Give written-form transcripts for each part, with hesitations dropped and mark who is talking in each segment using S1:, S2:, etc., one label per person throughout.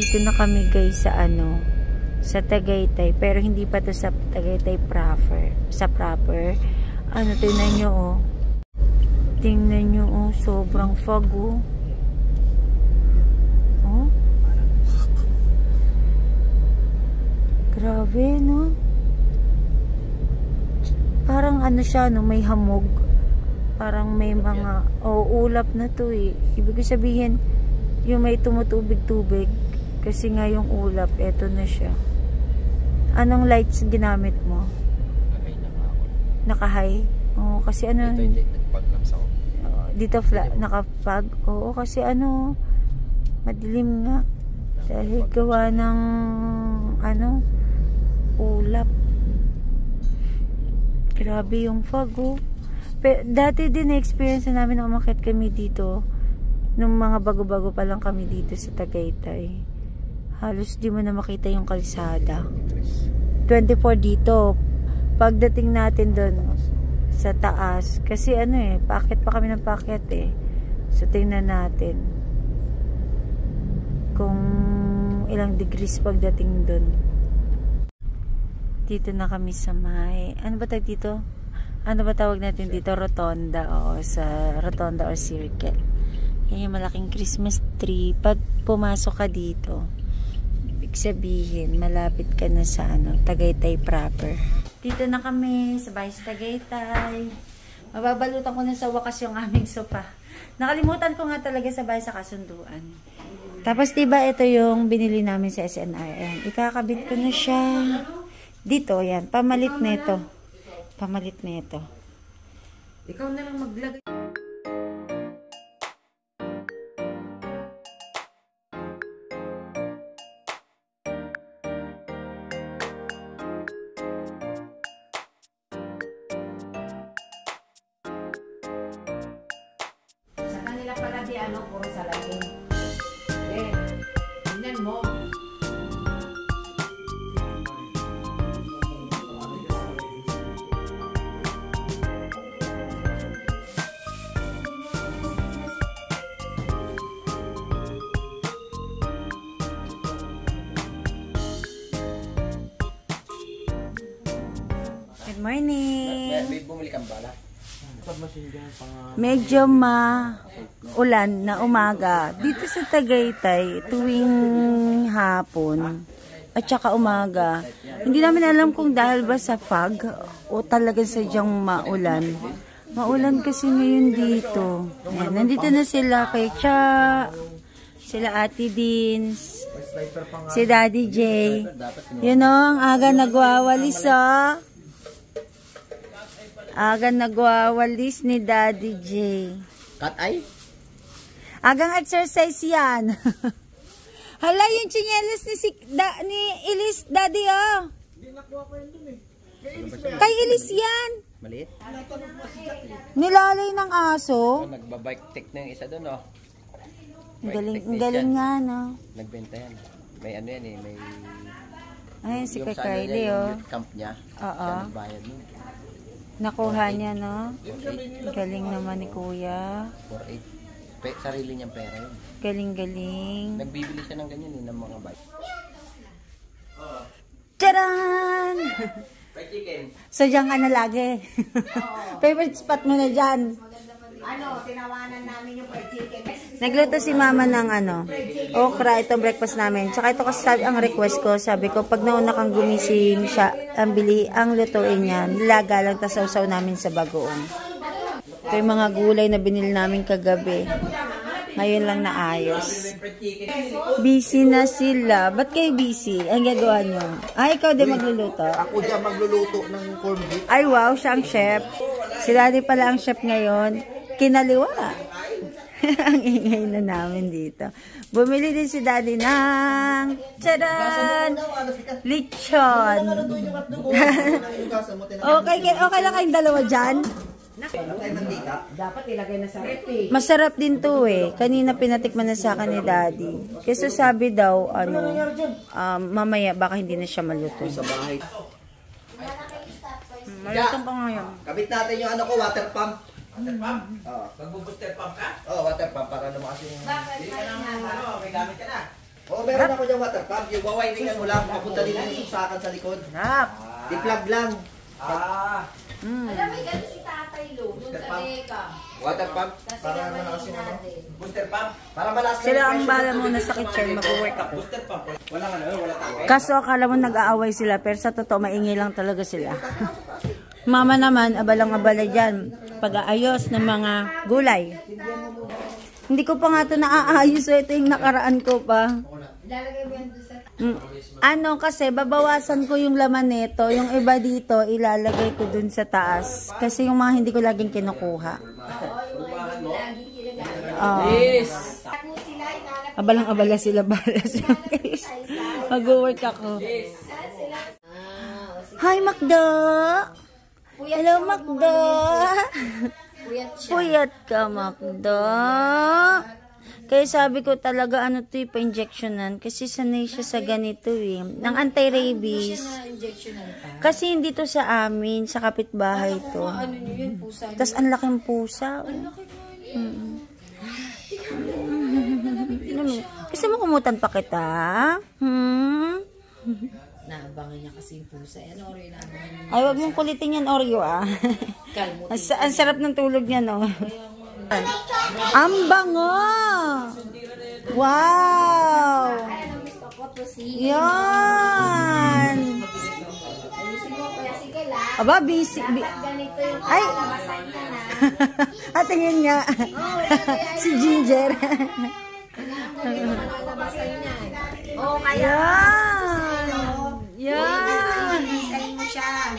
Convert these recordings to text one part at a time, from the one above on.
S1: Dito na kami guys sa ano, sa Tagaytay. Pero hindi pa to sa Tagaytay proper. Sa proper. Ano, tingnan nyo oh. Tingnan nyo oh, sobrang fog oh. Oh. Grabe no. Parang ano siya no, may hamog. Parang may mga, ulap na to eh. Ibig sabihin, yung may tumutubig-tubig. Kasi nga yung ulap, eto na siya. Anong lights ginamit mo? Naka-high? Oo, kasi ano...
S2: Dito, nagpag-lamps ako.
S1: Dito nakapag? Oo, kasi ano, madilim nga. Dahil gawa ng, ano, ulap. Grabe yung fog, oh. Pero, dati din na-experience na namin na umakyat kami dito. Nung mga bago-bago pa lang kami dito sa Tagaytay. Halos di mo na makita yung kalsada. 24 dito. Pagdating natin doon sa taas. Kasi ano eh, paakyat pa kami ng paakyat eh. So, tingnan natin. Kung ilang degrees pagdating doon. Dito na kami sa may, ano ba tawag dito? Ano ba tawag natin dito? Rotonda. Oo, sa rotonda or circle. Yan yung malaking Christmas tree. Pag pumasok ka dito, ibig sabihin, malapit ka na sa ano, Tagaytay proper. Dito na kami sa bahay sa Tagaytay. Mababalutan ko na sa wakas yung aming sopa. Nakalimutan ko nga talaga sa bahay sa kasunduan. Tapos diba ito yung binili namin sa SNRM. Ikakabit ko na siya. Dito, yan. Pamalit na ito. Pamalit na ito.
S3: Ikaw na lang maglagay. Sa kanila pala di ano, puro salamin. Eh, tingnan mo.
S1: Good morning.
S2: May bumili kang bala?
S1: Medyo maulan na umaga dito sa Tagaytay tuwing hapon at saka umaga. Hindi namin alam kung dahil ba sa fog o talagang sadyang maulan. Maulan kasi ngayon dito. Ayan, nandito na sila kay Cha, sila Ate Dins, si Daddy J. Yun o, ang aga nagwawalis o. Aga nagwawalis ni Daddy J.
S2: Cut eye?
S1: Agang exercise yan. Hala, yung chinelas ni Elise, Daddy, oh. Kay Elise yan.
S2: Maliit?
S1: Nilalay ng aso.
S2: Nagbabike tech na yung isa doon, oh.
S1: Ang galing nga, no.
S2: Nagbenta yan. May ano yan eh, may...
S1: Ayun, si
S2: yung
S1: Kylie, oh.
S2: Yung camp niya.
S1: Oo.
S2: Siya nagbayad mo.
S1: Nakuha niya, no. Galing naman ni Kuya.
S2: 4.8. Sarili niyang pera yun.
S1: Galing-galing.
S2: Nagbibili siya ng ganyan eh, ng mga bike.
S1: Tcharan!
S2: Fried chicken.
S1: So, diyan ka na lagi. Favorite spot mo na dyan.
S3: Ano, tinawanan namin yung fried chicken.
S1: Nagluto si Mama ng ano, okra, ito breakfast namin. Tsaka ito kasi sabi, ang request ko, sabi ko, pag nauna kang gumising siya, ang lutuin niya, nilaga lang, tas sausaw namin sa bagoong. Ito yung mga gulay na binili namin kagabi. Ngayon lang naayos. Busy na sila. Ba't kayo busy? Ang gagawa nyo? Ay, ikaw din magluluto?
S2: Ako dyan magluluto ng corned beef.
S1: Ay, wow, siya ang chef. Si Daddy pala ang chef ngayon. Kinaliwa. Ang ingay na namin dito. Bumili din si Daddy ng tcharan! Lechon! okay lang kayong dalawa dyan?
S3: Dapat ilagay na sa recipe.
S1: Masarap din to eh. Kanina pinatikman na sa akin ni Daddy. Kasi sabi daw, ano, mamaya baka hindi na siya maluto.
S2: Sa bahay.
S1: Malutong pa ngayon.
S2: Kabit natin yung ano ko, water pump. Water pump? Oo.
S4: Magbubuster pump ka?
S2: Oo, water pump para lumakas yung...
S3: Bakit?
S4: Hindi ka na ano, may gamit ka na.
S2: Oo, meron ako dyan water pump. Yung wawairingan mo lang, papunta din yung saksakan sa likod.
S1: Sarap.
S2: Di-plug lang.
S3: Alam mo, gano'n si Tatay Lo, nung sa Deka.
S2: Water pump.
S3: Kasi
S2: Para
S3: naman
S2: malakas yung ano.
S3: natin.
S2: Booster pump. Para malakas
S1: Sila ang bala muna sa kitchen, mag-work ako.
S2: Booster pump. Walang ano, wala tape.
S1: Kaso akala mo nag-aaway sila, pero sa totoo, maingay lang talaga sila. Mama naman, abalang-abala dyan. Pag-aayos ng mga gulay. Hindi ko pa nga ito naaayos. So ito yung nakaraan ko pa.
S3: Ilalagay mo yan doon sa...
S1: Ano kasi, babawasan ko yung laman nito. Yung iba dito, ilalagay ko dun sa taas. Kasi yung mga hindi ko laging kinukuha.
S3: Oo, yung mga hindi lagi kinagamit.
S1: Oh.
S2: Yes!
S3: Ako sila, inalap
S1: Abalang-abala sila. Mag-work ako.
S3: sila.
S1: Hi, Makdo! Hello, Makdo!
S3: Puyat siya.
S1: Puyat ka, Makdo. Kaya sabi ko talaga, ano to, pa-injectionan. Kasi sanay siya sa ganito eh. Ng anti-rabies.
S3: Injectional pa.
S1: Kasi hindi to sa amin, sa kapitbahay to.
S3: Ano nyo yun, pusa nyo?
S1: Tapos ang laking pusa. Gusto mo kumutan pa kita?
S3: Naabangan niya kasi yung pusa. Ano oras yung naabangan niya?
S1: Ay, wag mong kulitin yan, Oreo ah.
S3: Kalmo.
S1: Ang sarap ng tulog niya, no? Ang bango! Wow!
S3: Ay, ano gusto ko? Tusingin.
S1: Yan!
S3: Ayusin mo kaya sige lang.
S1: Aba, busy.
S3: Dapat ganito yung
S1: Ay!
S3: kalamasan niya na.
S1: At tingin nga. Si Ginger.
S3: Kailangan mo yung kalamasan niya. Oo, kaya.
S1: Yan! Yan!
S3: Design mo siya.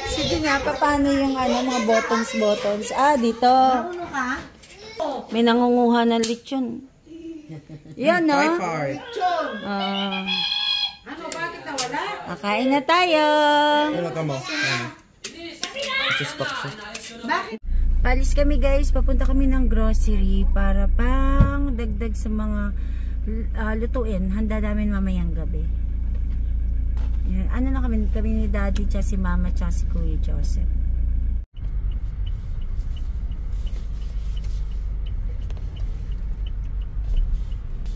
S1: Sige nga, paano yung ano, mga buttons? Ah, dito.
S3: Ano ka?
S1: May nangunguha ng lechon. Yan, no?
S3: Chon.
S1: Ah,
S3: Ano, bakit nawala?
S1: kain na tayo.
S2: Wala ka mo. Stock siya.
S1: Alis kami guys, papunta kami ng grocery para pang dagdag sa mga lutuin. Handa namin mamayang gabi. Yan. Ano na kami ni Daddy, tsaka si Mama, tsaka si Kuya Joseph.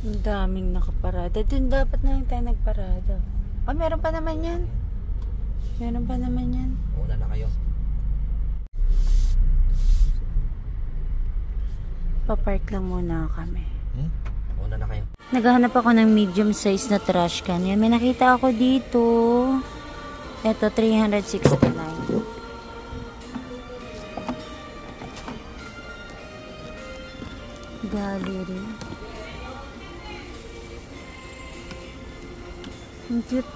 S1: Ang daming nakaparada. Doon dapat na yung tayo nagparada. Oh, meron pa naman yan. Meron pa naman yan.
S2: Una na kayo.
S1: Papark lang muna kami.
S2: Una na kayo.
S1: Naghahanap ako ng medium size na trash can. Yan, may nakita ako dito. Ito, 369. Gallery. Ang cute.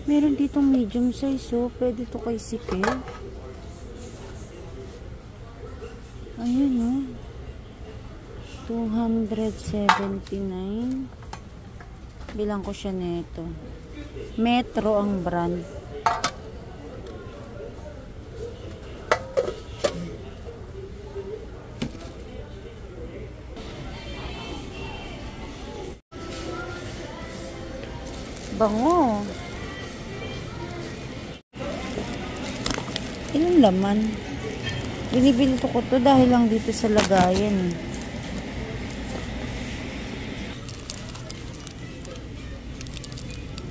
S1: Meron ditong medium size, oh. Pwede to kay Sikil. Ayun, oh. 279. Bilang ko siya nito. Metro ang brand. Bango. Ilang laman? Binibili ko to dahil lang dito sa lagayan.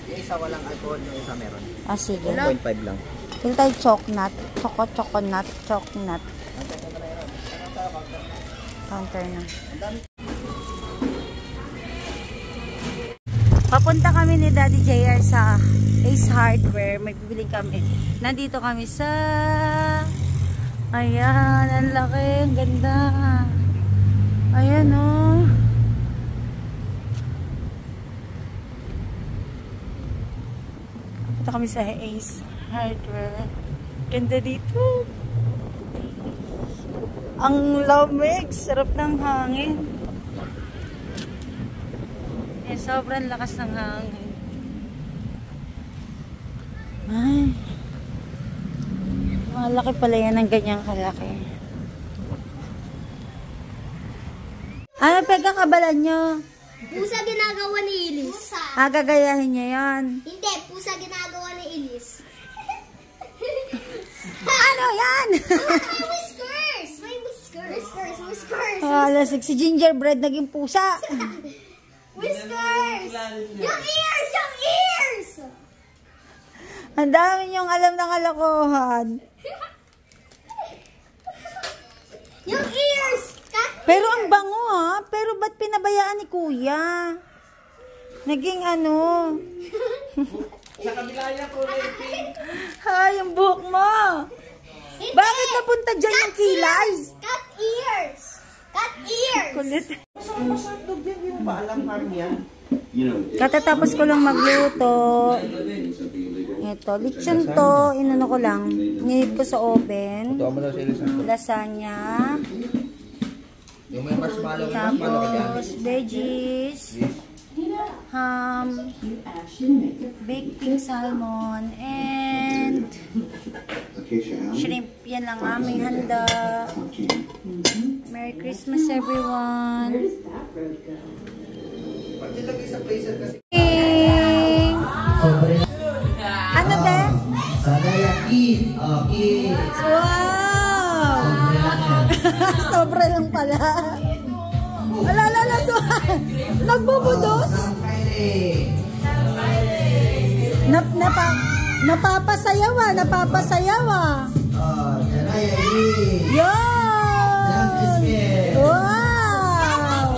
S2: Yung isa walang alcohol, yung isa meron.
S1: Ah, sige.
S2: 1.5 lang.
S1: Pili tayo chocolate. Chocolate. Counter na. Papunta kami ni Daddy JR sa Ace Hardware. May bibili kami. Nandito kami sa... Ayan, ang laki. Ang ganda. Ayan, oh. Papunta kami sa Ace Hardware. Ganda dito. Ang lamig. Sarap ng hangin. Sobrang lakas ng hangin. Ay. Malaki pala yan ng ganyang kalaki. Ano pagkakabalan nyo?
S4: Pusa ginagawa ni Ilis.
S1: Gagayahin nyo yan.
S4: Hindi, pusa ginagawa ni Ilis.
S1: Ano yan?
S4: May whiskers! May whiskers!
S1: Lasig si gingerbread naging pusa.
S4: Whiskers! Yung ears! Yung ears!
S1: Ang dami niyong alam ng kalokohan.
S4: Yung ears!
S1: Pero ang bango ha. Pero ba't pinabayaan ni kuya? Naging ano.
S2: Sa kabila niya po, pink.
S1: Ha, yung buhok mo. Bakit napunta dyan yung kilay?
S4: Cut ears! Cut ears!
S1: Kulit.
S2: Masarap dog yan, hindi mo ba alam harm yan?
S1: Katatapos ko lang magluto. Ito, lechon to. Inano ko lang. Nihip ko sa oven.
S2: Ito mo daw sa ilis.
S1: Lasagna.
S2: Yung may marshmallow ka dyan.
S1: Tapos, veggies. Ham. Baked pink salmon. And shrimp. Yan lang aming handa. Merry Christmas everyone.
S2: Pati lagi sa freezer kasi.
S1: Ano ba?
S2: Sana yung eat.
S1: Wow! Sobra lang pala. Alala, nagbubudos? Napapasayaw ah. Yan! Wow!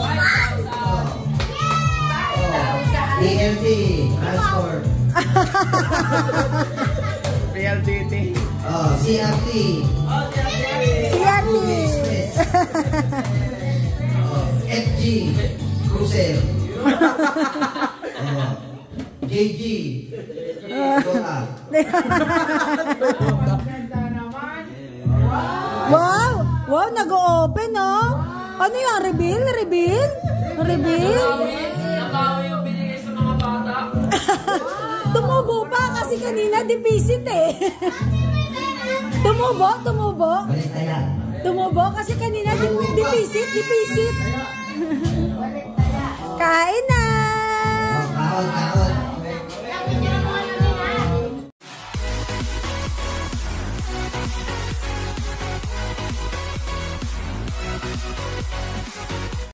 S2: DLT, transport. PLDT. CRT. FG, cruiser. JG, Dota.
S1: Wow! Wow, nag-open oh! Ano yung reveal? Tumubo pa kasi kanina deficit eh. Tumubo.
S2: Balik na yan.
S1: Tumubo kasi kanina deficit. Kain na!